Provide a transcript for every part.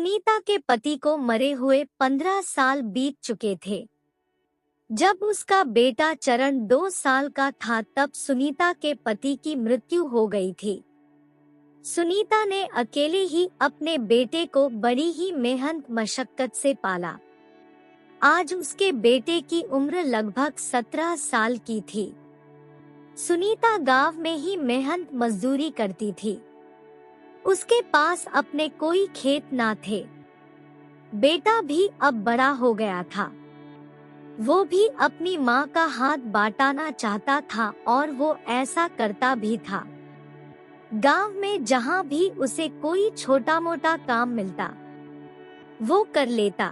सुनीता के पति को मरे हुए 15 साल बीत चुके थे। जब उसका बेटा चरण 2 साल का था तब सुनीता के पति की मृत्यु हो गई थी। सुनीता ने अकेले ही अपने बेटे को बड़ी ही मेहनत मशक्कत से पाला। आज उसके बेटे की उम्र लगभग 17 साल की थी। सुनीता गांव में ही मेहनत मजदूरी करती थी। उसके पास अपने कोई खेत ना थे। बेटा भी अब बड़ा हो गया था। वो भी अपनी माँ का हाथ बाटाना चाहता था और वो ऐसा करता भी था। गांव में जहाँ भी उसे कोई छोटा मोटा काम मिलता वो कर लेता।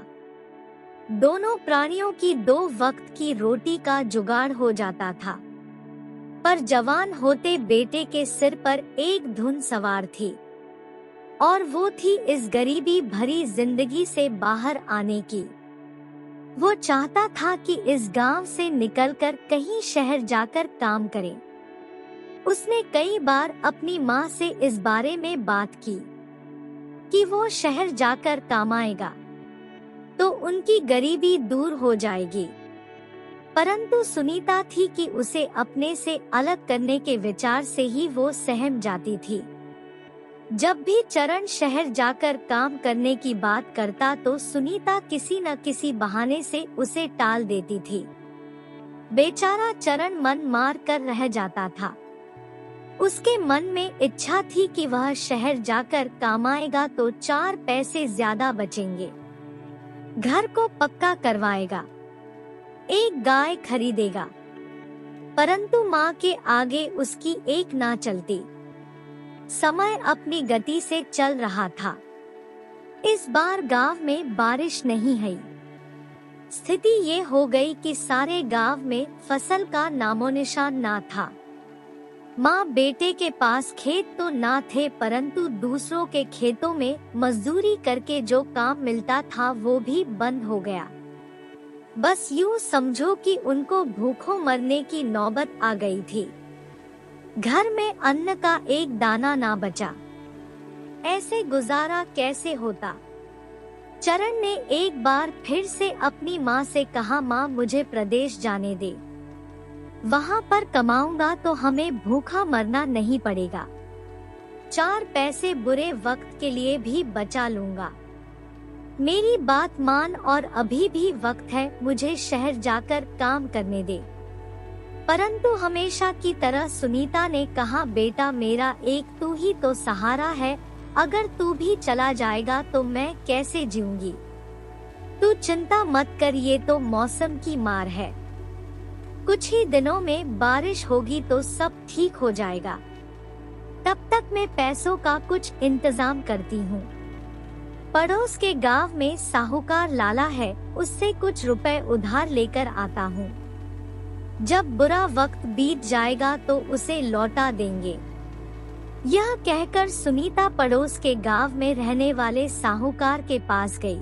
दोनों प्राणियों की 2 वक्त की रोटी का जुगाड़ हो जाता था। पर जवान होते बेटे के सिर पर एक धुन सवार थी और वो थी इस गरीबी भरी जिंदगी से बाहर आने की। वो चाहता था कि इस गांव से निकलकर कहीं शहर जाकर काम करे। उसने कई बार अपनी माँ से इस बारे में बात की कि वो शहर जाकर कमाएगा तो उनकी गरीबी दूर हो जाएगी। परंतु सुनीता थी कि उसे अपने से अलग करने के विचार से ही वो सहम जाती थी। जब भी चरण शहर जाकर काम करने की बात करता तो सुनीता किसी न किसी बहाने से उसे टाल देती थी। बेचारा चरण मन मार कर रह जाता था। उसके मन में इच्छा थी कि वह शहर जाकर कमाएगा तो 4 पैसे ज्यादा बचेंगे, घर को पक्का करवाएगा, एक गाय खरीदेगा। परंतु माँ के आगे उसकी एक ना चलती। समय अपनी गति से चल रहा था। इस बार गांव में बारिश नहीं हुई। स्थिति ये हो गई कि सारे गांव में फसल का नामोनिशान ना था। माँ बेटे के पास खेत तो ना थे परंतु दूसरों के खेतों में मजदूरी करके जो काम मिलता था वो भी बंद हो गया। बस यूं समझो कि उनको भूखों मरने की नौबत आ गई थी। घर में अन्न का एक दाना ना बचा। ऐसे गुजारा कैसे होता? चरण ने एक बार फिर से अपनी माँ से कहा, माँ मुझे प्रदेश जाने दे, वहाँ पर कमाऊंगा तो हमें भूखा मरना नहीं पड़ेगा। 4 पैसे बुरे वक्त के लिए भी बचा लूंगा। मेरी बात मान और अभी भी वक्त है, मुझे शहर जाकर काम करने दे। परंतु हमेशा की तरह सुनीता ने कहा, बेटा मेरा एक तू ही तो सहारा है, अगर तू भी चला जाएगा तो मैं कैसे जीऊंगी। तू चिंता मत कर, ये तो मौसम की मार है। कुछ ही दिनों में बारिश होगी तो सब ठीक हो जाएगा। तब तक मैं पैसों का कुछ इंतजाम करती हूँ। पड़ोस के गांव में साहूकार लाला है, उससे कुछ रुपए उधार लेकर आता हूँ। जब बुरा वक्त बीत जाएगा तो उसे लौटा देंगे। यह कहकर सुनीता पड़ोस के गांव में रहने वाले साहूकार के पास गई।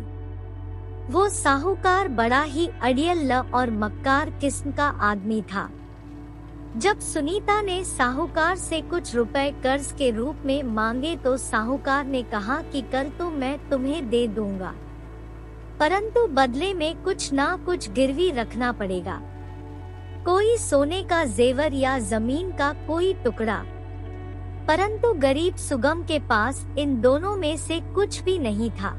वो साहूकार बड़ा ही अड़ियल और मक्कार किस्म का आदमी था। जब सुनीता ने साहूकार से कुछ रुपए कर्ज के रूप में मांगे तो साहूकार ने कहा कि कल तो मैं तुम्हें दे दूंगा, परंतु बदले में कुछ ना कुछ गिरवी रखना पड़ेगा, कोई सोने का जेवर या जमीन का कोई टुकड़ा। परंतु गरीब सुगम के पास इन दोनों में से कुछ भी नहीं था।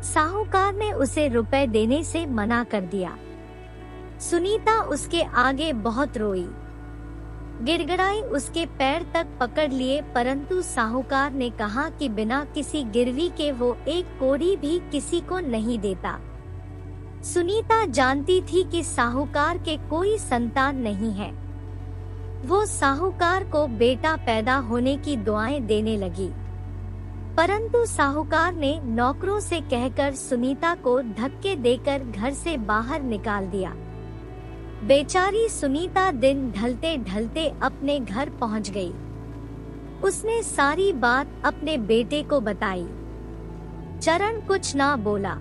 साहूकार ने उसे रुपए देने से मना कर दिया। सुनीता उसके आगे बहुत रोई, गिड़गिड़ाई, उसके पैर तक पकड़ लिए, परंतु साहूकार ने कहा कि बिना किसी गिरवी के वो एक कौड़ी भी किसी को नहीं देता। सुनीता जानती थी कि साहूकार के कोई संतान नहीं है। वो साहूकार को बेटा पैदा होने की दुआएं देने लगी, परंतु साहूकार ने नौकरों से कहकर सुनीता को धक्के देकर घर से बाहर निकाल दिया। बेचारी सुनीता दिन ढलते ढलते अपने घर पहुंच गई। उसने सारी बात अपने बेटे को बताई। चरण कुछ ना बोला,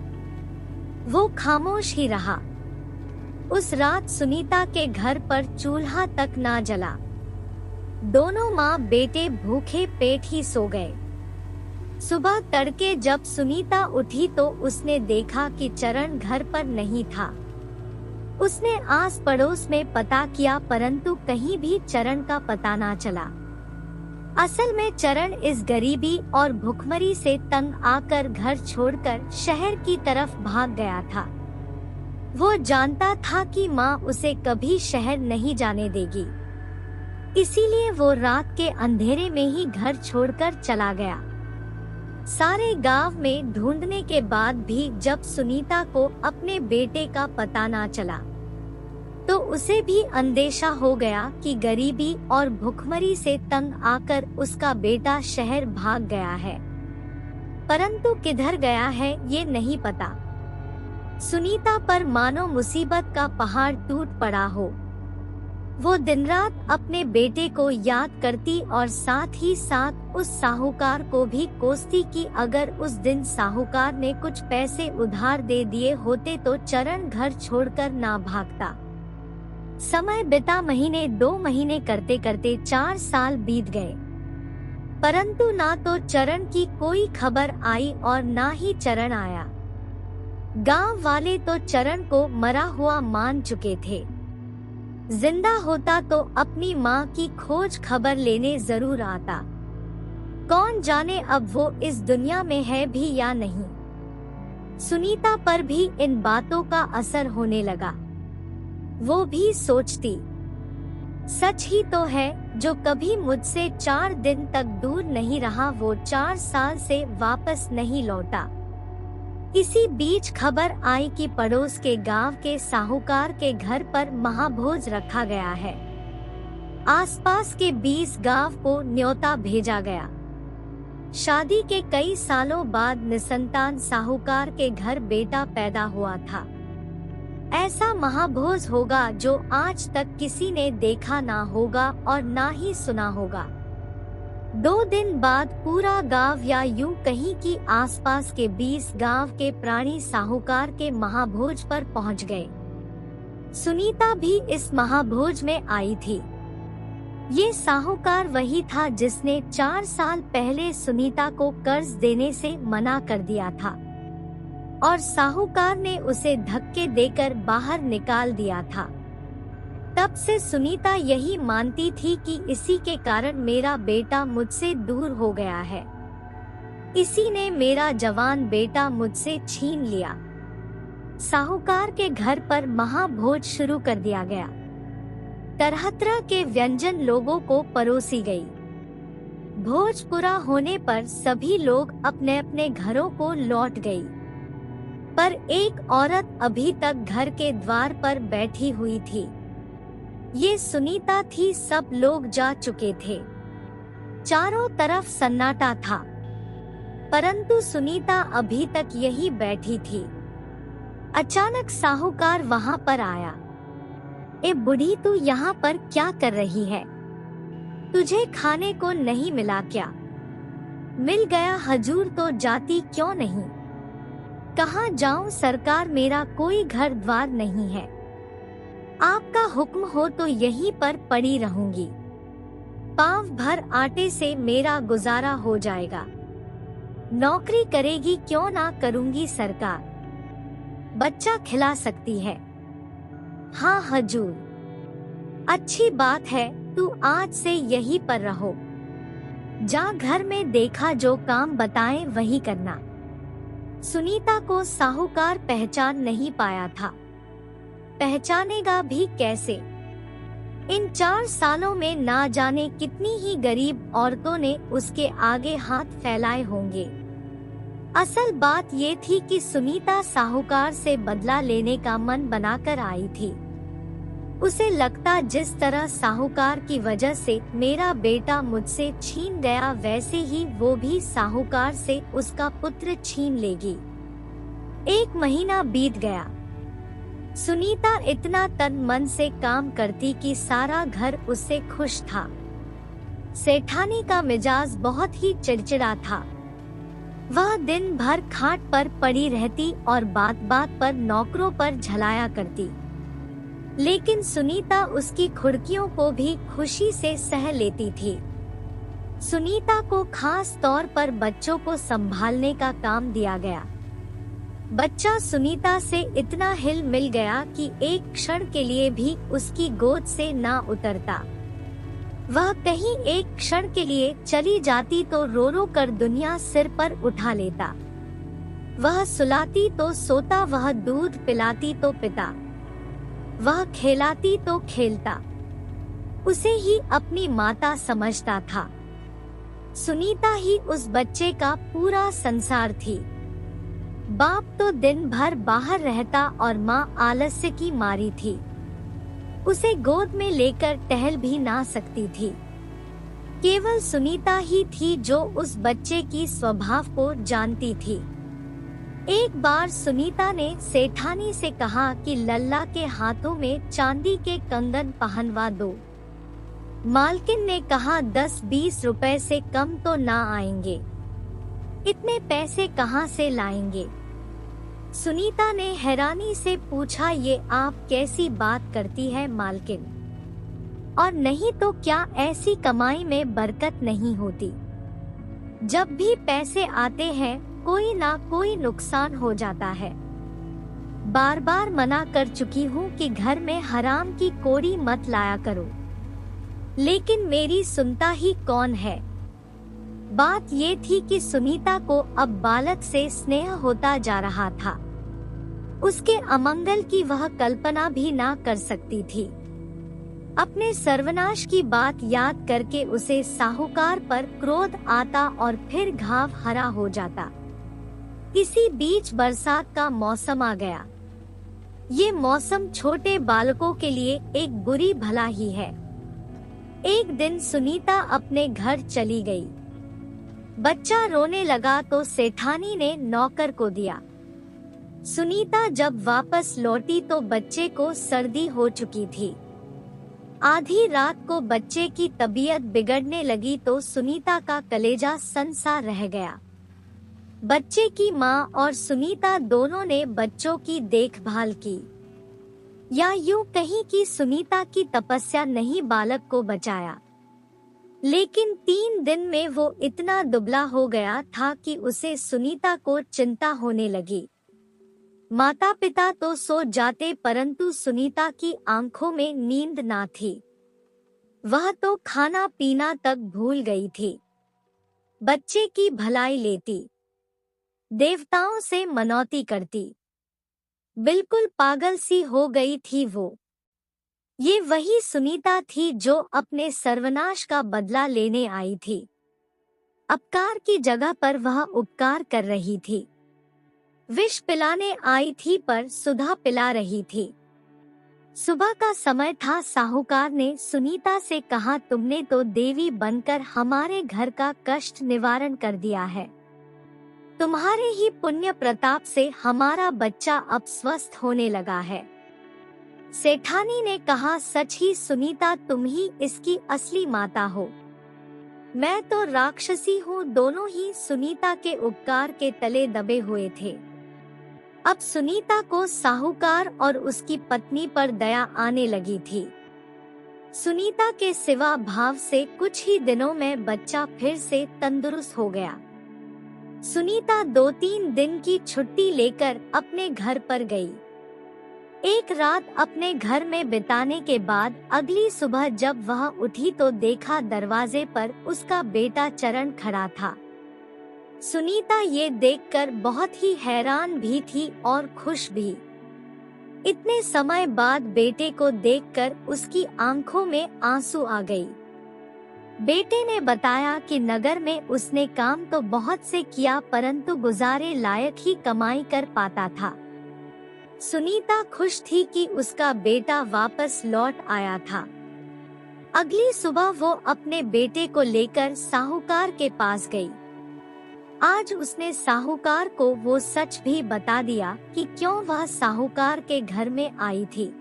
वो खामोश ही रहा। उस रात सुनीता के घर पर चूल्हा तक ना जला। दोनों माँ बेटे भूखे पेट ही सो गए। सुबह तड़के जब सुनीता उठी तो उसने देखा कि चरण घर पर नहीं था। उसने आस पड़ोस में पता किया परंतु कहीं भी चरण का पता ना चला। असल में चरण इस गरीबी और भुखमरी से तंग आकर घर छोड़कर शहर की तरफ भाग गया था। वो जानता था कि माँ उसे कभी शहर नहीं जाने देगी, इसीलिए वो रात के अंधेरे में ही घर छोड़कर चला गया। सारे गांव में ढूंढने के बाद भी जब सुनीता को अपने बेटे का पता ना चला तो उसे भी अंदेशा हो गया कि गरीबी और भुखमरी से तंग आकर उसका बेटा शहर भाग गया है, परंतु किधर गया है ये नहीं पता। सुनीता पर मानो मुसीबत का पहाड़ टूट पड़ा हो। वो दिन रात अपने बेटे को याद करती और साथ ही साथ उस साहूकार को भी कोसती कि अगर उस दिन साहूकार ने कुछ पैसे उधार दे दिए होते तो चरण घर छोड़कर ना भागता। समय बिता, महीने 2 महीने करते करते 4 साल बीत गए, परंतु ना तो चरण की कोई खबर आई और ना ही चरण आया। गांव वाले तो चरण को मरा हुआ मान चुके थे। जिंदा होता तो अपनी माँ की खोज खबर लेने जरूर आता। कौन जाने अब वो इस दुनिया में है भी या नहीं। सुनीता पर भी इन बातों का असर होने लगा। वो भी सोचती, सच ही तो है, जो कभी मुझसे 4 दिन तक दूर नहीं रहा वो 4 साल से वापस नहीं लौटा। इसी बीच खबर आई कि पड़ोस के गांव के साहूकार के घर पर महाभोज रखा गया है। आसपास के 20 गांव को न्योता भेजा गया। शादी के कई सालों बाद निसंतान साहूकार के घर बेटा पैदा हुआ था। ऐसा महाभोज होगा जो आज तक किसी ने देखा ना होगा और ना ही सुना होगा। 2 दिन बाद पूरा गांव या यूं कहीं कि आसपास के 20 गांव के प्राणी साहूकार के महाभोज पर पहुंच गए। सुनीता भी इस महाभोज में आई थी। ये साहूकार वही था जिसने 4 साल पहले सुनीता को कर्ज देने से मना कर दिया था और साहूकार ने उसे धक्के देकर बाहर निकाल दिया था। तब से सुनीता यही मानती थी कि इसी के कारण मेरा बेटा मुझसे दूर हो गया है। इसी ने मेरा जवान बेटा मुझसे छीन लिया। साहूकार के घर पर महाभोज शुरू कर दिया गया। तरह तरह के व्यंजन लोगों को परोसी गई। भोज पूरा होने पर सभी लोग अपने अपने घरों को लौट गई, पर एक औरत अभी तक घर के द्वार पर बैठी हुई थी। ये सुनीता थी। सब लोग जा चुके थे, चारों तरफ सन्नाटा था, परंतु सुनीता अभी तक यही बैठी थी। अचानक साहूकार वहां पर आया। ए बुढ़ी, तू यहाँ पर क्या कर रही है? तुझे खाने को नहीं मिला क्या? मिल गया हजूर तो जाती क्यों नहीं? कहाँ जाऊं सरकार, मेरा कोई घर द्वार नहीं है। आपका हुक्म हो तो यहीं पर पड़ी रहूंगी। पांव भर आटे से मेरा गुजारा हो जाएगा। नौकरी करेगी क्यों ना करूंगी सरकार, बच्चा खिला सकती है। हाँ हजूर, अच्छी बात है, तू आज से यहीं पर रहो। जा घर में देखा जो काम बताएं वही करना। सुनीता को साहूकार पहचान नहीं पाया था। पहचानेगा भी कैसे? इन 4 सालों में ना जाने कितनी ही गरीब औरतों ने उसके आगे हाथ फैलाए होंगे। असल बात ये थी कि सुनीता साहूकार से बदला लेने का मन बनाकर आई थी। उसे लगता जिस तरह साहूकार की वजह से मेरा बेटा मुझसे छीन गया, वैसे ही वो भी साहूकार से उसका पुत्र छीन लेगी। 1 महीना बीत गया। सुनीता इतना तन मन से काम करती कि सारा घर उससे खुश था। सेठानी का मिजाज बहुत ही चिड़चिड़ा था। वह दिन भर खाट पर पड़ी रहती और बात बात पर नौकरों पर झलाया करती, लेकिन सुनीता उसकी खुड़कियों को भी खुशी से सह लेती थी। सुनीता को खास तौर पर बच्चों को संभालने का काम दिया गया। बच्चा सुनीता से इतना हिल मिल गया कि एक क्षण के लिए भी उसकी गोद से ना उतरता। वह कहीं एक क्षण के लिए चली जाती तो रो रो कर दुनिया सिर पर उठा लेता। वह सुलाती तो सोता, वह दूध पिलाती तो पिता, वह खेलाती तो खेलता। उसे ही अपनी माता समझता था। सुनीता ही उस बच्चे का पूरा संसार थी। बाप तो दिन भर बाहर रहता और माँ आलस्य की मारी थी। उसे गोद में लेकर टहल भी ना सकती थी। केवल सुनीता ही थी जो उस बच्चे की स्वभाव को जानती थी। एक बार सुनीता ने सेठानी से कहा कि लल्ला के हाथों में चांदी के कंगन पहनवा दो। मालकिन ने कहा 10-20 रुपए से कम तो ना आएंगे। इतने पैसे कहाँ से लाएंगे? सुनीता ने हैरानी से पूछा, ये आप कैसी बात करती है मालकिन? और नहीं तो क्या ऐसी कमाई में बरकत नहीं होती? जब भी पैसे आते हैं कोई ना कोई नुकसान हो जाता है। बार बार मना कर चुकी हूँ कि घर में हराम की कौड़ी मत लाया करो, लेकिन मेरी सुनता ही कौन है। बात ये थी कि सुनीता को अब बालक से स्नेह होता जा रहा था। उसके अमंगल की वह कल्पना भी ना कर सकती थी। अपने सर्वनाश की बात याद करके उसे साहूकार पर क्रोध आता और फिर घाव हरा हो जाता। इसी बीच बरसात का मौसम आ गया। ये मौसम छोटे बालकों के लिए एक बुरी भला ही है। एक दिन सुनीता अपने घर चली गई। बच्चा रोने लगा तो सेठानी ने नौकर को दिया। सुनीता जब वापस लौटी तो बच्चे को सर्दी हो चुकी थी। आधी रात को बच्चे की तबीयत बिगड़ने लगी तो सुनीता का कलेजा सनसा रह गया। बच्चे की माँ और सुनीता दोनों ने बच्चों की देखभाल की, या यूं कहीं कि सुनीता की तपस्या नहीं बालक को बचाया। लेकिन 3 दिन में वो इतना दुबला हो गया था कि उसे सुनीता को चिंता होने लगी। माता पिता तो सो जाते परंतु सुनीता की आंखों में नींद ना थी। वह तो खाना पीना तक भूल गई थी। बच्चे की भलाई लेती, देवताओं से मनौती करती। बिल्कुल पागल सी हो गई थी वो। ये वही सुनीता थी जो अपने सर्वनाश का बदला लेने आई थी। अपकार की जगह पर वह उपकार कर रही थी। विष पिलाने आई थी पर सुधा पिला रही थी। सुबह का समय था। साहूकार ने सुनीता से कहा, तुमने तो देवी बनकर हमारे घर का कष्ट निवारण कर दिया है। तुम्हारे ही पुण्य प्रताप से हमारा बच्चा अब स्वस्थ होने लगा है। सेठानी ने कहा, सच ही सुनीता, तुम ही इसकी असली माता हो। मैं तो राक्षसी हूँ। दोनों ही सुनीता के उपकार के तले दबे हुए थे। अब सुनीता को साहूकार और उसकी पत्नी पर दया आने लगी थी। सुनीता के सिवा भाव से कुछ ही दिनों में बच्चा फिर से तंदुरुस्त हो गया। सुनीता 2-3 दिन की छुट्टी लेकर अपने घर पर गई। एक रात अपने घर में बिताने के बाद अगली सुबह जब वह उठी तो देखा दरवाजे पर उसका बेटा चरण खड़ा था। सुनीता ये देखकर बहुत ही हैरान भी थी और खुश भी। इतने समय बाद बेटे को देखकर उसकी आंखों में आंसू आ गई। बेटे ने बताया कि नगर में उसने काम तो बहुत से किया परंतु गुजारे लायक ही कमाई कर पाता था। सुनीता खुश थी कि उसका बेटा वापस लौट आया था। अगली सुबह वो अपने बेटे को लेकर साहूकार के पास गई। आज उसने साहूकार को वो सच भी बता दिया कि क्यों वह साहूकार के घर में आई थी।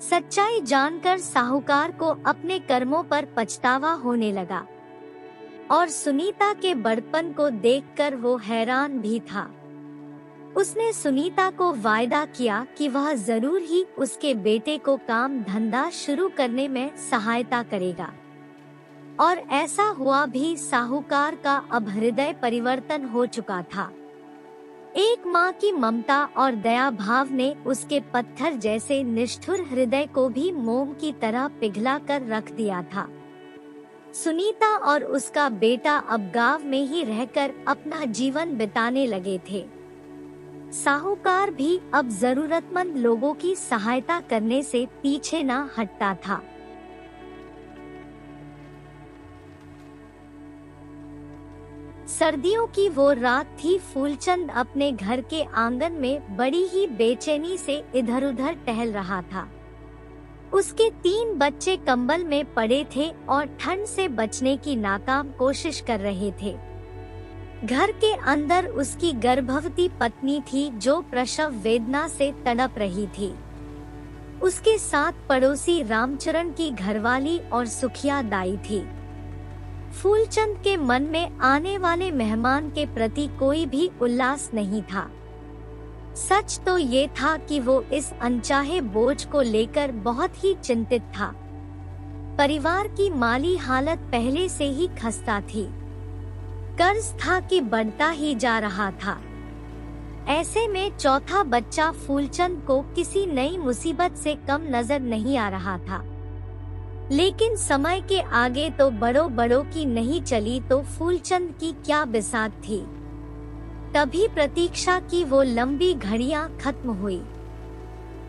सच्चाई जानकर साहूकार को अपने कर्मों पर पछतावा होने लगा और सुनीता के बड़पन को देखकर वो हैरान भी था। उसने सुनीता को वायदा किया कि वह जरूर ही उसके बेटे को काम धंधा शुरू करने में सहायता करेगा। और ऐसा हुआ भी। साहूकार का अब हृदय परिवर्तन हो चुका था। एक माँ की ममता और दया भाव ने उसके पत्थर जैसे निष्ठुर हृदय को भी मोम की तरह पिघला कर रख दिया था। सुनीता और उसका बेटा अब गांव में ही रहकर अपना जीवन बिताने लगे थे। साहूकार भी अब जरूरतमंद लोगों की सहायता करने से पीछे न हटता था। सर्दियों की वो रात थी। फूलचंद अपने घर के आंगन में बड़ी ही बेचैनी से इधर-उधर टहल रहा था। उसके 3 बच्चे कंबल में पड़े थे और ठंड से बचने की नाकाम कोशिश कर रहे थे। घर के अंदर उसकी गर्भवती पत्नी थी जो प्रसव वेदना से तड़प रही थी। उसके साथ पड़ोसी रामचरण की घरवाली और सुखिया दाई थी। फूलचंद के मन में आने वाले मेहमान के प्रति कोई भी उल्लास नहीं था। सच तो ये था कि वो इस अनचाहे बोझ को लेकर बहुत ही चिंतित था। परिवार की माली हालत पहले से ही खस्ता थी। कर्ज था कि बढ़ता ही जा रहा था। ऐसे में चौथा बच्चा फूलचंद को किसी नई मुसीबत से कम नजर नहीं आ रहा था। लेकिन समय के आगे तो बड़ों की नहीं चली तो फूलचंद की क्या बिसात थी। तभी प्रतीक्षा की वो लंबी घड़ियां खत्म हुई।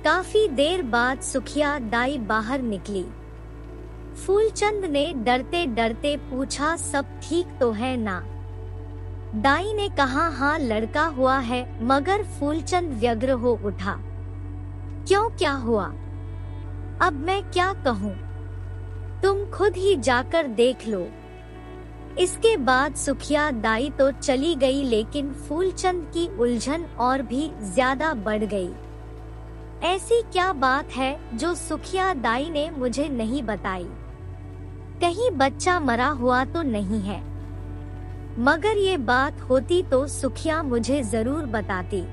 काफी देर बाद सुखिया दाई बाहर निकली। फूलचंद ने डरते डरते पूछा, सब ठीक तो है ना? दाई ने कहा, हाँ लड़का हुआ है। मगर फूलचंद व्यग्र हो उठा। क्यों, क्या हुआ? अब मैं क्या कहूँ? तुम खुद ही जाकर देख लो। इसके बाद सुखिया दाई तो चली गई, लेकिन फूलचंद की उलझन और भी ज्यादा बढ़ गई। ऐसी क्या बात है जो सुखिया दाई ने मुझे नहीं बताई? कहीं बच्चा मरा हुआ तो नहीं है? मगर ये बात होती तो सुखिया मुझे जरूर बताती।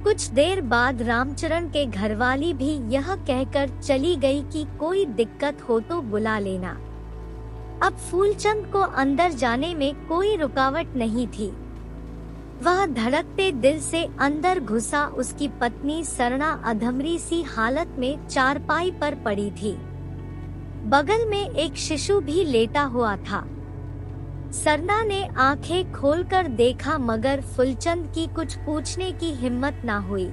कुछ देर बाद रामचरण के घरवाली भी यह कहकर चली गई कि कोई दिक्कत हो तो बुला लेना। अब फूलचंद को अंदर जाने में कोई रुकावट नहीं थी। वह धड़कते दिल से अंदर घुसा। उसकी पत्नी सरना अधमरी सी हालत में चारपाई पर पड़ी थी। बगल में एक शिशु भी लेटा हुआ था। सरना ने आंखें खोलकर देखा, मगर फूलचंद की कुछ पूछने की हिम्मत ना हुई।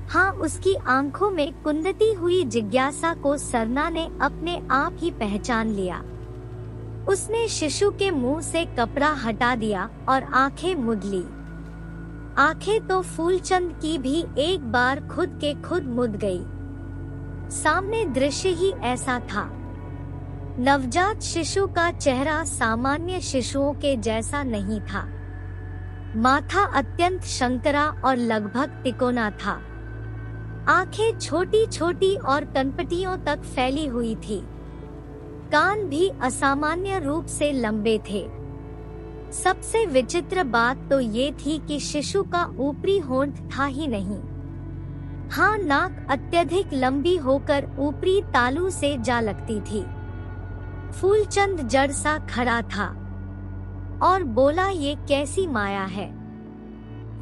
हाँ, उसकी आंखों में कुंदती हुई जिज्ञासा को सरना ने अपने आप ही पहचान लिया। उसने शिशु के मुंह से कपड़ा हटा दिया और आंखें मूंद ली। आंखें तो फूलचंद की भी एक बार खुद के खुद मूंद गई। सामने दृश्य ही ऐसा था। नवजात शिशु का चेहरा सामान्य शिशुओं के जैसा नहीं था। माथा अत्यंत शंकरा और लगभग तिकोना था। आंखें छोटी छोटी और कनपटियों तक फैली हुई थी। कान भी असामान्य रूप से लंबे थे। सबसे विचित्र बात तो ये थी कि शिशु का ऊपरी होंठ था ही नहीं। हाँ, नाक अत्यधिक लंबी होकर ऊपरी तालू से जा लगती थी। फूलचंद जड़ सा खड़ा था और बोला, ये कैसी माया है?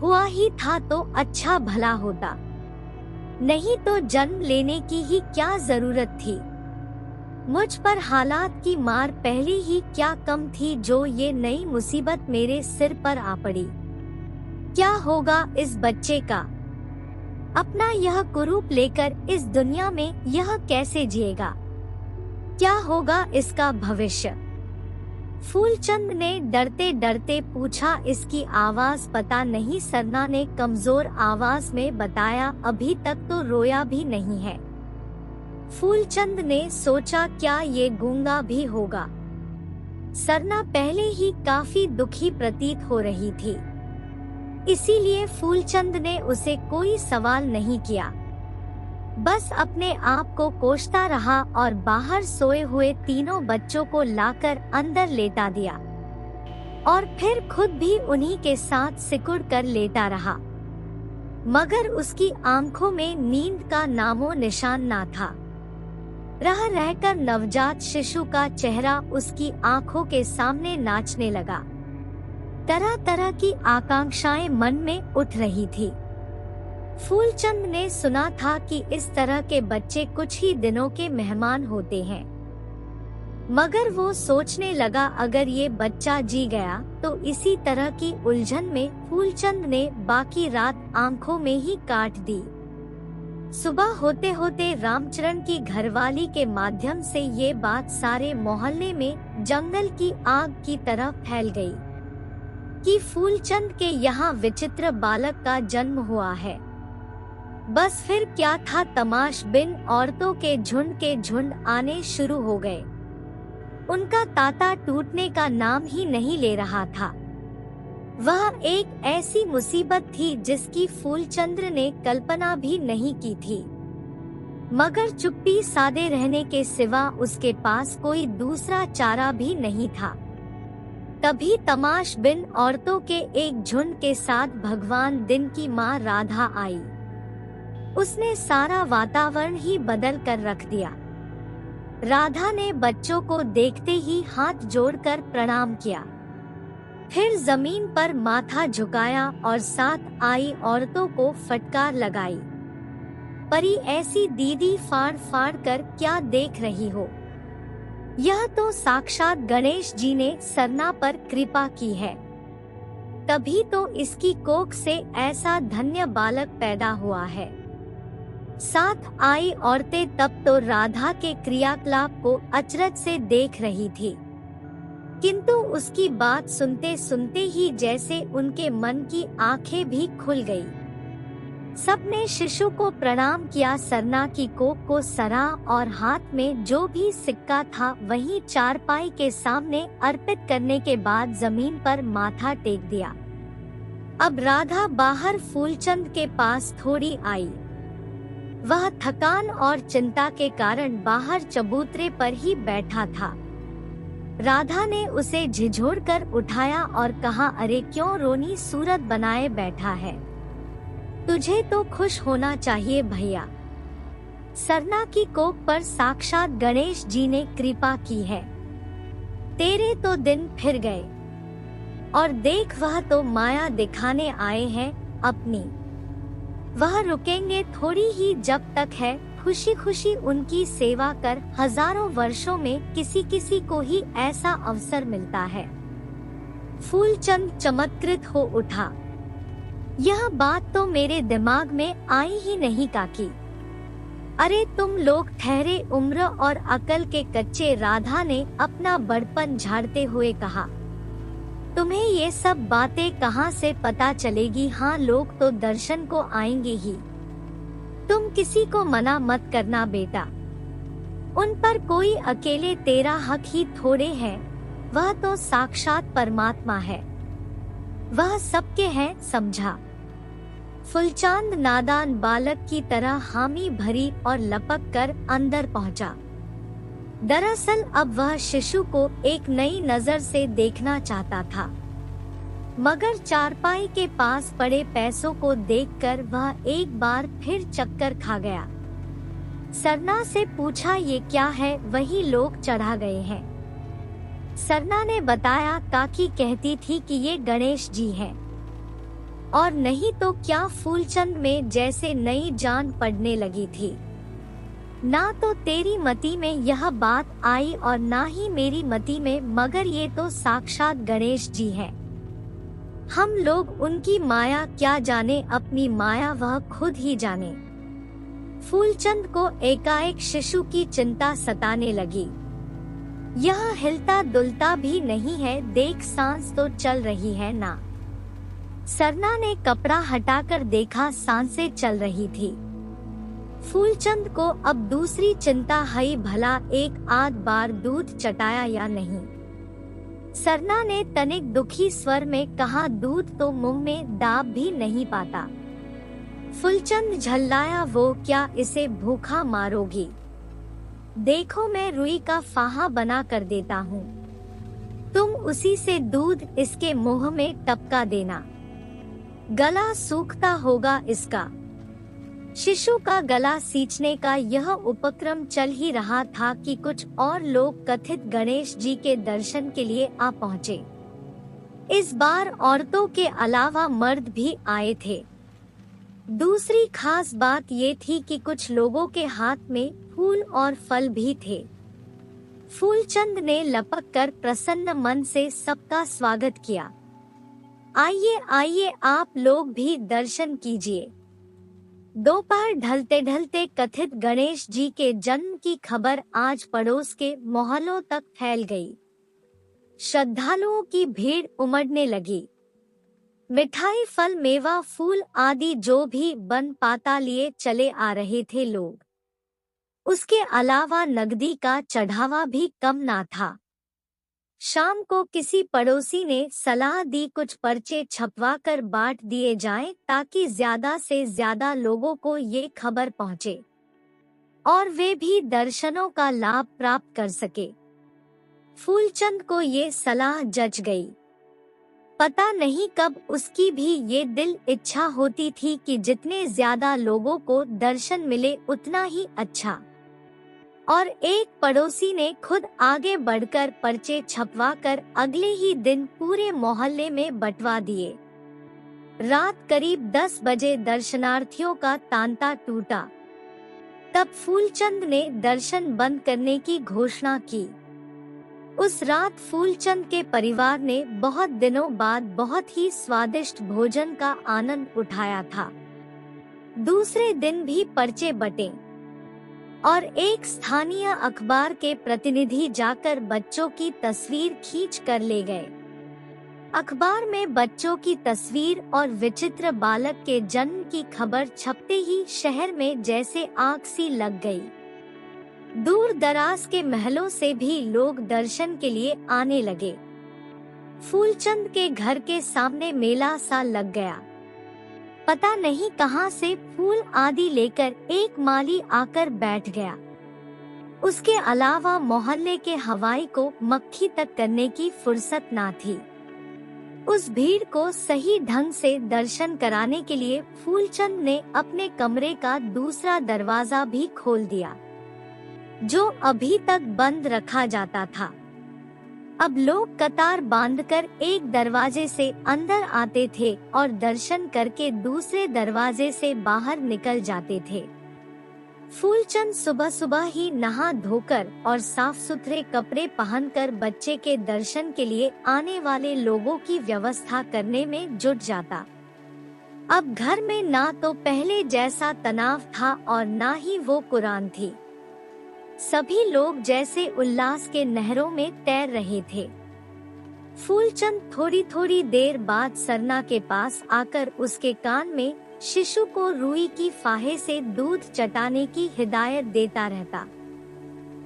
हुआ ही था तो अच्छा भला होता, नहीं तो जन्म लेने की ही क्या जरूरत थी। मुझ पर हालात की मार पहले ही क्या कम थी जो ये नई मुसीबत मेरे सिर पर आ पड़ी। क्या होगा इस बच्चे का? अपना यह कुरूप लेकर इस दुनिया में यह कैसे जिएगा? क्या होगा इसका भविष्य? फूलचंद ने डरते डरते पूछा। इसकी आवाज पता नहीं, सरना ने कमजोर आवाज में बताया, अभी तक तो रोया भी नहीं है। फूलचंद ने सोचा, क्या ये गूंगा भी होगा? सरना पहले ही काफी दुखी प्रतीत हो रही थी, इसीलिए फूलचंद ने उसे कोई सवाल नहीं किया। बस अपने आप को कोसता रहा और बाहर सोए हुए तीनों बच्चों को लाकर अंदर लेटा दिया और फिर खुद भी उन्हीं के साथ सिकुड़ कर लेटा रहा। मगर उसकी आंखों में नींद का नामो निशान ना था। रह रहकर नवजात शिशु का चेहरा उसकी आंखों के सामने नाचने लगा। तरह तरह की आकांक्षाएं मन में उठ रही थी। फूलचंद ने सुना था कि इस तरह के बच्चे कुछ ही दिनों के मेहमान होते हैं, मगर वो सोचने लगा अगर ये बच्चा जी गया तो इसी तरह की उलझन में फूलचंद ने बाकी रात आंखों में ही काट दी। सुबह होते होते रामचरण की घरवाली के माध्यम से ये बात सारे मोहल्ले में जंगल की आग की तरह फैल गई कि फूलचंद के यहाँ विचित्र बालक का जन्म हुआ है। बस फिर क्या था, तमाशबिन औरतों के झुंड आने शुरू हो गए। उनका तांता टूटने का नाम ही नहीं ले रहा था। वह एक ऐसी मुसीबत थी जिसकी फूलचंद ने कल्पना भी नहीं की थी, मगर चुप्पी साधे रहने के सिवा उसके पास कोई दूसरा चारा भी नहीं था। तभी तमाशबिन औरतों के एक झुंड के साथ भगवान दिन की माँ राधा आई। उसने सारा वातावरण ही बदल कर रख दिया। राधा ने बच्चों को देखते ही हाथ जोड़कर प्रणाम किया, फिर जमीन पर माथा झुकाया और साथ आई औरतों को फटकार लगाई, परी ऐसी दीदी फाड़ फाड़ कर क्या देख रही हो? यह तो साक्षात गणेश जी ने सरना पर कृपा की है, तभी तो इसकी कोख से ऐसा धन्य बालक पैदा हुआ है। साथ आई औरतें तब तो राधा के क्रियाकलाप को अचरज से देख रही थी, किंतु उसकी बात सुनते सुनते ही जैसे उनके मन की आंखें भी खुल गई। सबने शिशु को प्रणाम किया, सरना की कोख को सरा और हाथ में जो भी सिक्का था वही चारपाई के सामने अर्पित करने के बाद जमीन पर माथा टेक दिया। अब राधा बाहर फूलचंद के पास थोड़ी आई। वह थकान और चिंता के कारण बाहर चबूतरे पर ही बैठा था। राधा ने उसे झिझोड़कर उठाया और कहा, अरे क्यों रोनी सूरत बनाए बैठा है? तुझे तो खुश होना चाहिए भैया। सरना की कोख पर साक्षात गणेश जी ने कृपा की है। तेरे तो दिन फिर गए, और देख वह तो माया दिखाने आए हैं अपनी। वह रुकेंगे थोड़ी ही, जब तक है खुशी खुशी उनकी सेवा कर। हजारों वर्षों में किसी किसी को ही ऐसा अवसर मिलता है। फूलचंद चमत्कृत हो उठा। यह बात तो मेरे दिमाग में आई ही नहीं काकी। अरे तुम लोग ठहरे उम्र और अकल के कच्चे, राधा ने अपना बड़पन झाड़ते हुए कहा। तुम्हें ये सब बातें कहाँ से पता चलेगी? हाँ, लोग तो दर्शन को आएंगे ही। तुम किसी को मना मत करना बेटा, उन पर कोई अकेले तेरा हक ही थोड़े है। वह तो साक्षात परमात्मा है, वह सबके है, समझा? फूलचंद नादान बालक की तरह हामी भरी और लपक कर अंदर पहुंचा। दरअसल अब वह शिशु को एक नई नजर से देखना चाहता था, मगर चारपाई के पास पड़े पैसों को देखकर वह एक बार फिर चक्कर खा गया। सरना से पूछा, ये क्या है? वही लोग चढ़ा गए हैं। सरना ने बताया, काकी कहती थी कि ये गणेश जी हैं। और नहीं तो क्या? फूलचंद में जैसे नई जान पड़ने लगी थी। ना तो तेरी मति में यह बात आई और ना ही मेरी मति में, मगर ये तो साक्षात गणेश जी हैं। हम लोग उनकी माया क्या जाने, अपनी माया वह खुद ही जाने। फूलचंद को एकाएक शिशु की चिंता सताने लगी। यह हिलता डुलता भी नहीं है, देख सांस तो चल रही है ना। सरना ने कपड़ा हटाकर देखा, सांसें चल रही थी। फूलचंद को अब दूसरी चिंता है, भला एक आध बार दूध चटाया या नहीं। सरना ने तनिक दुखी स्वर में कहा, दूध तो मुंह में दाब भी नहीं पाता। फूलचंद झल्लाया, वो क्या, इसे भूखा मारोगी? देखो मैं रुई का फाहा बना कर देता हूँ, तुम उसी से दूध इसके मुंह में टपका देना, गला सूखता होगा इसका। शिशु का गला सींचने का यह उपक्रम चल ही रहा था कि कुछ और लोग कथित गणेश जी के दर्शन के लिए आ पहुँचे। इस बार औरतों के अलावा मर्द भी आए थे। दूसरी खास बात ये थी कि कुछ लोगों के हाथ में फूल और फल भी थे। फूलचंद ने लपक कर प्रसन्न मन से सबका स्वागत किया। आइए आइए, आप लोग भी दर्शन कीजिए। दोपहर ढलते ढलते कथित गणेश जी के जन्म की खबर आज पड़ोस के मोहल्लों तक फैल गई। श्रद्धालुओं की भीड़ उमड़ने लगी। मिठाई, फल, मेवा, फूल आदि जो भी बन पाता लिए चले आ रहे थे लोग। उसके अलावा नगदी का चढ़ावा भी कम ना था। शाम को किसी पड़ोसी ने सलाह दी कुछ पर्चे छपवा कर बांट दिए जाएं ताकि ज्यादा से ज्यादा लोगों को ये खबर पहुंचे और वे भी दर्शनों का लाभ प्राप्त कर सके। फूलचंद को ये सलाह जच गई। पता नहीं कब उसकी भी ये दिल इच्छा होती थी कि जितने ज्यादा लोगों को दर्शन मिले उतना ही अच्छा। और एक पड़ोसी ने खुद आगे बढ़कर पर्चे छपवाकर अगले ही दिन पूरे मोहल्ले में बंटवा दिए। रात करीब 10 बजे दर्शनार्थियों का तांता टूटा। तब फूलचंद ने दर्शन बंद करने की घोषणा की। उस रात फूलचंद के परिवार ने बहुत दिनों बाद बहुत ही स्वादिष्ट भोजन का आनंद उठाया था। दूसरे दिन भी पर्चे बंटे और एक स्थानीय अखबार के प्रतिनिधि जाकर बच्चों की तस्वीर खींच कर ले गए। अखबार में बच्चों की तस्वीर और विचित्र बालक के जन्म की खबर छपते ही शहर में जैसे आग सी लग गई। दूर दराज के महलों से भी लोग दर्शन के लिए आने लगे। फूलचंद के घर के सामने मेला सा लग गया। पता नहीं कहां से फूल आदि लेकर एक माली आकर बैठ गया। उसके अलावा मोहल्ले के हवाई को मक्खी तक करने की फुर्सत ना थी। उस भीड़ को सही ढंग से दर्शन कराने के लिए फूलचंद ने अपने कमरे का दूसरा दरवाजा भी खोल दिया, जो अभी तक बंद रखा जाता था। अब लोग कतार बांधकर एक दरवाजे से अंदर आते थे और दर्शन करके दूसरे दरवाजे से बाहर निकल जाते थे। फूलचंद सुबह सुबह ही नहा धोकर और साफ सुथरे कपड़े पहनकर बच्चे के दर्शन के लिए आने वाले लोगों की व्यवस्था करने में जुट जाता। अब घर में ना तो पहले जैसा तनाव था और ना ही वो कुरान थी। सभी लोग जैसे उल्लास के नहरों में तैर रहे थे। फूलचंद थोड़ी थोड़ी देर बाद सरना के पास आकर उसके कान में शिशु को रुई की फाहे से दूध चटाने की हिदायत देता रहता।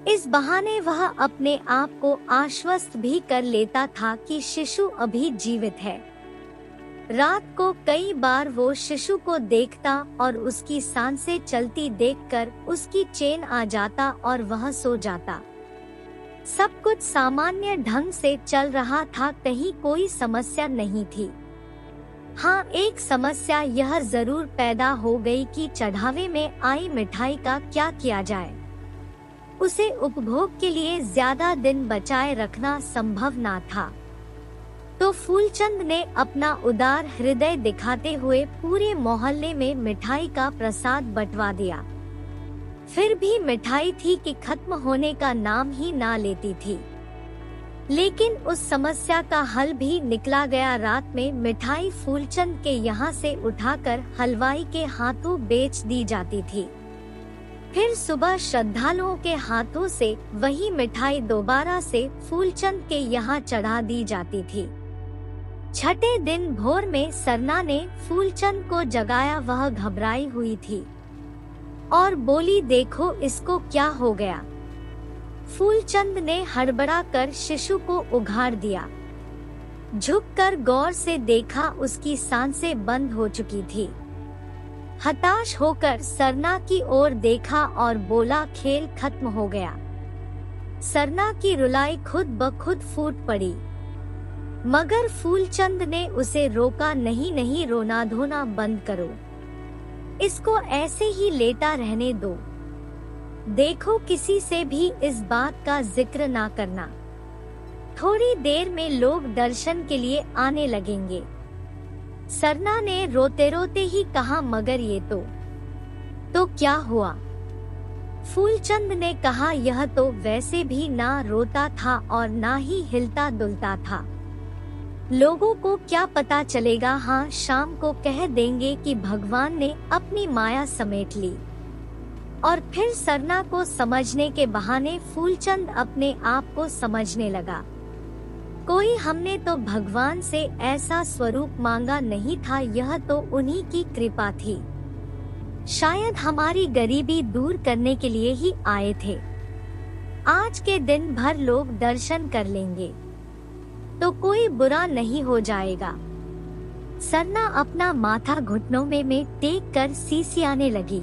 इस बहाने वह अपने आप को आश्वस्त भी कर लेता था कि शिशु अभी जीवित है। रात को कई बार वो शिशु को देखता और उसकी सांसें चलती देखकर उसकी चैन आ जाता और वह सो जाता। सब कुछ सामान्य ढंग से चल रहा था, कहीं कोई समस्या नहीं थी। हाँ, एक समस्या यह जरूर पैदा हो गई कि चढ़ावे में आई मिठाई का क्या किया जाए। उसे उपभोग के लिए ज्यादा दिन बचाए रखना संभव ना था। तो फूलचंद ने अपना उदार हृदय दिखाते हुए पूरे मोहल्ले में मिठाई का प्रसाद बंटवा दिया। फिर भी मिठाई थी कि खत्म होने का नाम ही ना लेती थी। लेकिन उस समस्या का हल भी निकला गया। रात में मिठाई फूलचंद के यहाँ से उठाकर हलवाई के हाथों बेच दी जाती थी। फिर सुबह श्रद्धालुओं के हाथों से वही मिठाई दोबारा से फूलचंद के यहाँ चढ़ा दी जाती थी। छठे दिन भोर में सरना ने फूलचंद को जगाया। वह घबराई हुई थी और बोली, देखो इसको क्या हो गया। फूलचंद ने हड़बड़ा कर शिशु को उघाड़ दिया। झुककर गौर से देखा, उसकी सांसें बंद हो चुकी थी। हताश होकर सरना की ओर देखा और बोला, खेल खत्म हो गया। सरना की रुलाई खुद ब खुद फूट पड़ी, मगर फूलचंद ने उसे रोका, नहीं नहीं, रोना धोना बंद करो। इसको ऐसे ही लेटा रहने दो। देखो, किसी से भी इस बात का जिक्र ना करना। थोड़ी देर में लोग दर्शन के लिए आने लगेंगे। सरना ने रोते रोते ही कहा, मगर ये तो क्या हुआ? फूलचंद ने कहा, यह तो वैसे भी ना रोता था और ना ही हिलता डुलता था। लोगों को क्या पता चलेगा? हाँ, शाम को कह देंगे कि भगवान ने अपनी माया समेट ली। और फिर सरना को समझने के बहाने फूलचंद अपने आप को समझने लगा। कोई हमने तो भगवान से ऐसा स्वरूप मांगा नहीं था, यह तो उन्हीं की कृपा थी। शायद हमारी गरीबी दूर करने के लिए ही आए थे। आज के दिन भर लोग दर्शन कर लेंगे तो कोई बुरा नहीं हो जाएगा। सरना अपना माथा घुटनों में टेक कर सिसियाने लगी।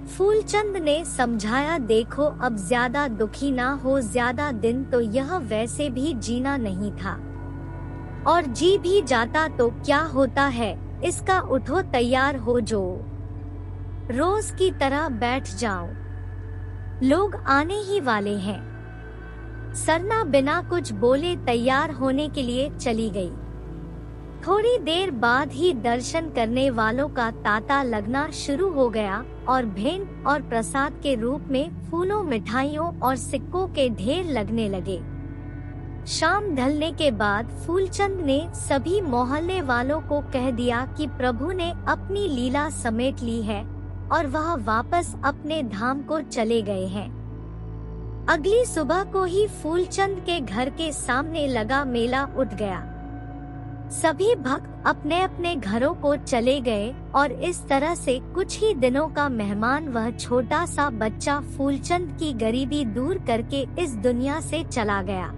फूलचंद ने समझाया, देखो, अब ज्यादा दुखी ना हो, ज्यादा दिन तो यह वैसे भी जीना नहीं था, और जी भी जाता तो क्या होता है इसका। उठो, तैयार हो, जो रोज की तरह बैठ जाओ, लोग आने ही वाले हैं। सरना बिना कुछ बोले तैयार होने के लिए चली गई। थोड़ी देर बाद ही दर्शन करने वालों का तांता लगना शुरू हो गया और भेंट और प्रसाद के रूप में फूलों, मिठाइयों और सिक्कों के ढेर लगने लगे। शाम ढलने के बाद फूलचंद ने सभी मोहल्ले वालों को कह दिया कि प्रभु ने अपनी लीला समेट ली है और वह वापस अपने धाम को चले गए हैं। अगली सुबह को ही फूलचंद के घर के सामने लगा मेला उठ गया। सभी भक्त अपने अपने घरों को चले गए और इस तरह से कुछ ही दिनों का मेहमान वह छोटा सा बच्चा फूलचंद की गरीबी दूर करके इस दुनिया से चला गया।